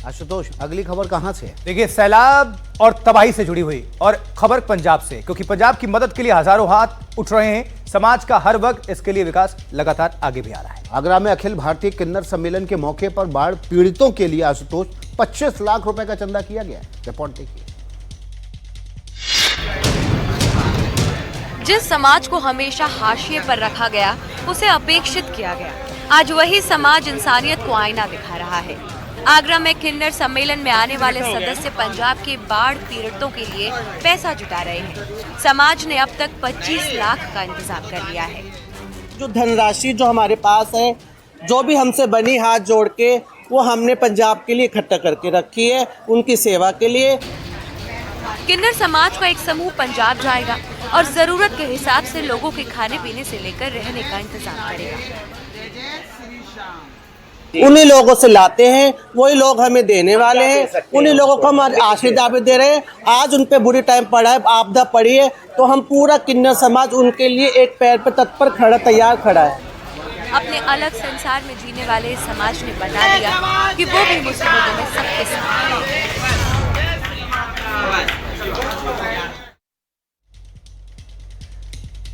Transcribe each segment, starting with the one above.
आशुतोष, अगली खबर कहां से? देखिए, सैलाब और तबाही से जुड़ी हुई और खबर पंजाब से, क्योंकि पंजाब की मदद के लिए हजारों हाथ उठ रहे हैं। समाज का हर वर्ग इसके लिए विकास लगातार आगे भी आ रहा है। आगरा में अखिल भारतीय किन्नर सम्मेलन के मौके पर बाढ़ पीड़ितों के लिए आशुतोष 25 लाख रुपए का चंदा किया गया। रिपोर्ट देखिए। जिस समाज को हमेशा हाशिए पर रखा गया, उसे अपेक्षित किया गया, आज वही समाज इंसानियत को आईना दिखा रहा है। आगरा में किन्नर सम्मेलन में आने वाले सदस्य पंजाब के बाढ़ पीड़ितों के लिए पैसा जुटा रहे हैं। समाज ने अब तक 25 लाख का इंतजाम कर लिया है। जो धनराशि जो हमारे पास है, जो भी हमसे बनी हाथ जोड़ के, वो हमने पंजाब के लिए इकट्ठा करके रखी है, उनकी सेवा के लिए। किन्नर समाज का एक समूह पंजाब जाएगा और जरूरत के हिसाब से लोगों के खाने पीने से लेकर रहने का इंतजाम करेगा। उन्हीं लोगों से लाते हैं, वही लोग हमें देने वाले हैं, उन्हीं लोगों को हम आशीर्वाद दे रहे हैं। आज उन पे बुरी टाइम पड़ा है, आपदा पड़ी है, तो हम पूरा किन्नर समाज उनके लिए एक पैर पर तत्पर खड़ा, तैयार खड़ा है। अपने अलग संसार में जीने वाले इस समाज ने बता दिया कि वो भी मुसीबतों में सबके साथ है।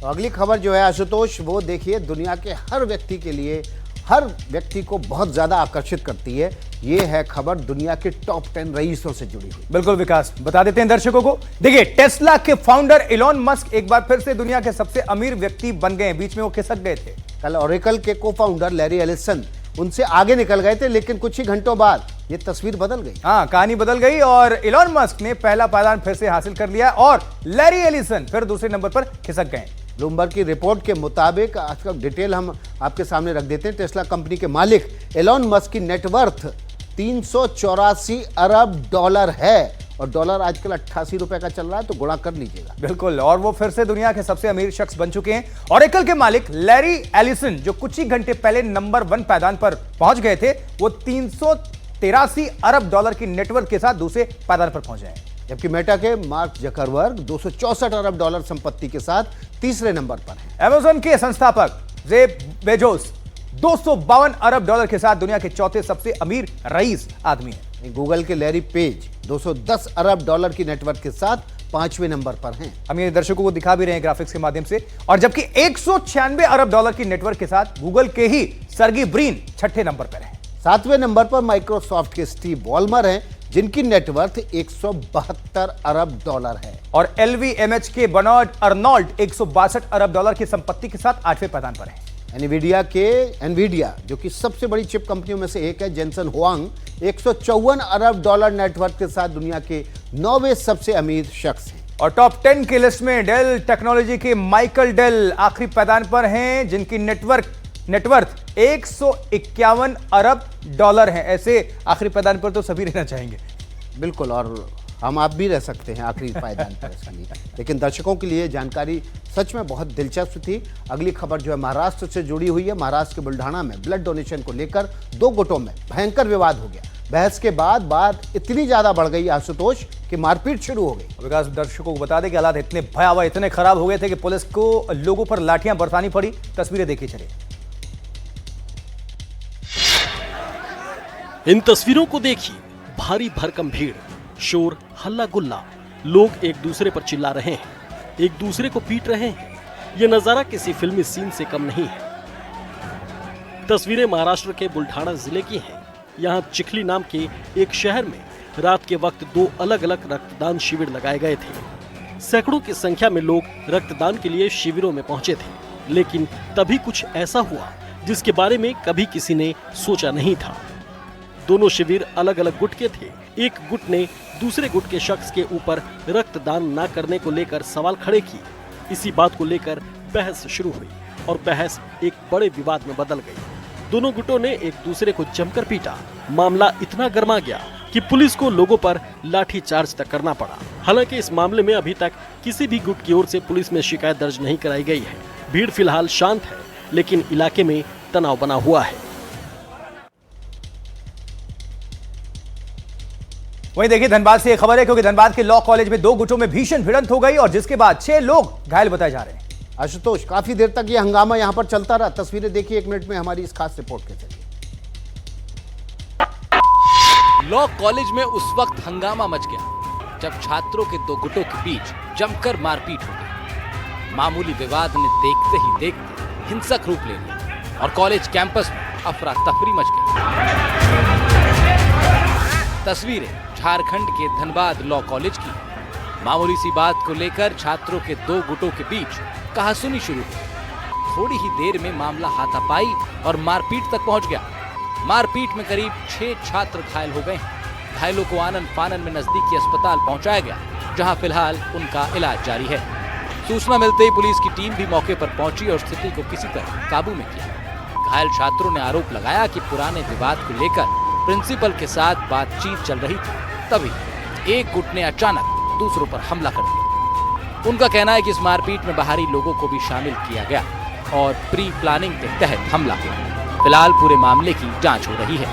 तो अगली खबर जो है आशुतोष, वो देखिए, दुनिया के हर व्यक्ति के लिए, हर व्यक्ति को बहुत ज्यादा आकर्षित करती है। ये है खबर दुनिया के टॉप 10 रईसों से जुड़ी हुई। बिल्कुल विकास, बता देते हैं दर्शकों को। देखिए, टेस्ला के फाउंडर इलॉन मस्क एक बार फिर से दुनिया के सबसे अमीर व्यक्ति बन गए। बीच में वो खिसक गए थे। कल ओरेकल के को फाउंडर लैरी एलिसन उनसे आगे निकल गए थे, लेकिन कुछ ही घंटों बाद ये तस्वीर बदल गई। हाँ, कहानी बदल गई और इलॉन मस्क ने पहला पायदान फिर से हासिल कर लिया और लैरी एलिसन फिर दूसरे नंबर पर खिसक गए। ब्लूमबर्ग की रिपोर्ट के मुताबिक, आज का डिटेल हम आपके सामने रख देते हैं। टेस्ला कंपनी के मालिक एलॉन मस्क की नेटवर्थ 384 अरब डॉलर है और डॉलर आजकल 88 रुपए का चल रहा है, तो गुणा कर लीजिएगा। बिल्कुल, और वो फिर से दुनिया के सबसे अमीर शख्स बन चुके हैं। ओरेकल के मालिक लैरी एलिसन, जो कुछ ही घंटे पहले नंबर 1 पायदान पर पहुंच गए थे, वो 383 अरब डॉलर की नेटवर्थ के साथ दूसरे पायदान पर पहुंचे हैं। जबकि मेटा के मार्क जकरबर्ग 264 अरब डॉलर संपत्ति के साथ तीसरे नंबर पर हैं। अमेज़न के संस्थापक जेफ बेजोस 252 अरब डॉलर के साथ दुनिया के चौथे सबसे अमीर रईस आदमी हैं। गूगल के लैरी पेज 210 अरब डॉलर की नेटवर्थ के साथ 5वें नंबर पर हैं। हम ये दर्शकों को दिखा भी रहे हैं ग्राफिक्स के माध्यम से। और जबकि 196 अरब डॉलर की नेटवर्थ के साथ गूगल के ही सर्गी ब्रिन 6ठे नंबर पर है। 7वें नंबर पर माइक्रोसॉफ्ट के स्टीव बॉलमर हैं, जिनकी नेटवर्थ 172 अरब डॉलर है। और LVMH के बर्नार्ड अर्नोल्ड 162 अरब डॉलर की संपत्ति के साथ 8वें पायदान पर है। एनवीडिया जो कि सबसे बड़ी चिप कंपनियों में से एक है, जेनसन हुआंग 154 अरब डॉलर नेटवर्थ के साथ दुनिया के 9वें सबसे अमीर शख्स हैं। और टॉप 10 की लिस्ट में डेल टेक्नोलॉजी के माइकल डेल आखिरी पायदान पर हैं, जिनकी नेटवर्थ 151 अरब डॉलर है। ऐसे आखिरी पायदान पर तो सभी रहना चाहेंगे। बिल्कुल, और हम आप भी रह सकते हैं आखिरी पायदान पर इसके लिए। लेकिन दर्शकों के लिए जानकारी सच में बहुत दिलचस्प थी। अगली खबर जो है महाराष्ट्र से जुड़ी हुई है। महाराष्ट्र के बुल्ढाना में ब्लड डोनेशन को लेकर 2 गुटों में भयंकर विवाद हो गया। बहस के बाद बात इतनी ज्यादा बढ़ गई आशुतोष कि मारपीट शुरू हो गई। विकास, दर्शकों को बता दें कि हालात इतने भयावह, इतने खराब हो गए थे कि पुलिस को लोगों पर लाठियां बरसानी पड़ी। तस्वीरें देखिए चलिए। इन तस्वीरों को देखिए, भारी भरकम भीड़, शोर, हल्ला गुल्ला, लोग एक दूसरे पर चिल्ला रहे हैं, एक दूसरे को पीट रहे हैं। यह नजारा किसी फिल्मी सीन से कम नहीं है। तस्वीरें महाराष्ट्र के बुल्ढाना जिले की हैं। यहाँ चिखली नाम के एक शहर में रात के वक्त 2 अलग अलग रक्तदान शिविर लगाए गए थे। सैकड़ों की संख्या में लोग रक्तदान के लिए शिविरों में पहुंचे थे, लेकिन तभी कुछ ऐसा हुआ जिसके बारे में कभी किसी ने सोचा नहीं था। दोनों शिविर अलग अलग गुट के थे। एक गुट ने दूसरे गुट के शख्स के ऊपर रक्तदान न करने को लेकर सवाल खड़े किए। इसी बात को लेकर बहस शुरू हुई और बहस एक बड़े विवाद में बदल गई। दोनों गुटों ने एक दूसरे को जमकर पीटा। मामला इतना गर्मा गया कि पुलिस को लोगों पर लाठी चार्ज तक करना पड़ा। हालांकि इस मामले में अभी तक किसी भी गुट की ओर से पुलिस में शिकायत दर्ज नहीं कराई गई है। भीड़ फिलहाल शांत है, लेकिन इलाके में तनाव बना हुआ है। वहीं देखिए, धनबाद से एक खबर है, क्योंकि धनबाद के लॉ कॉलेज में 2 गुटों में भीषण भिड़ंत हो गई और जिसके बाद 6 लोग घायल बताए जा रहे हैं। आशुतोष, काफी देर तक यह हंगामा यहां पर चलता रहा। तस्वीरें देखिए 1 मिनट में हमारी इस खास रिपोर्ट के जरिए। लॉ कॉलेज में उस वक्त हंगामा मच गया जब छात्रों के दो गुटों के बीच जमकर मारपीट हो गई। मामूली विवाद ने देखते ही देखते हिंसक रूप ले लिया और कॉलेज कैंपस में अफरा तफरी मच गई। तस्वीरें झारखंड के धनबाद लॉ कॉलेज की। मामूली सी बात को लेकर छात्रों के दो गुटों के बीच कहासुनी शुरू हुई। थोड़ी ही देर में मामला हाथापाई और मारपीट तक पहुंच गया। मारपीट में करीब 6 छात्र घायल हो गए। घायलों को आनन फानन में नजदीकी अस्पताल पहुंचाया गया, जहां फिलहाल उनका इलाज जारी है। सूचना मिलते ही पुलिस की टीम भी मौके पर पहुंची और स्थिति को किसी तरह काबू में किया। घायल छात्रों ने आरोप लगाया कि पुराने विवाद को लेकर प्रिंसिपल के साथ बातचीत चल रही थी, तभी एक गुट ने अचानक दूसरों पर हमला कर दिया। उनका कहना है कि इस मारपीट में बाहरी लोगों को भी शामिल किया गया और प्री प्लानिंग के तहत हमला हुआ। फिलहाल पूरे मामले की जांच हो रही है।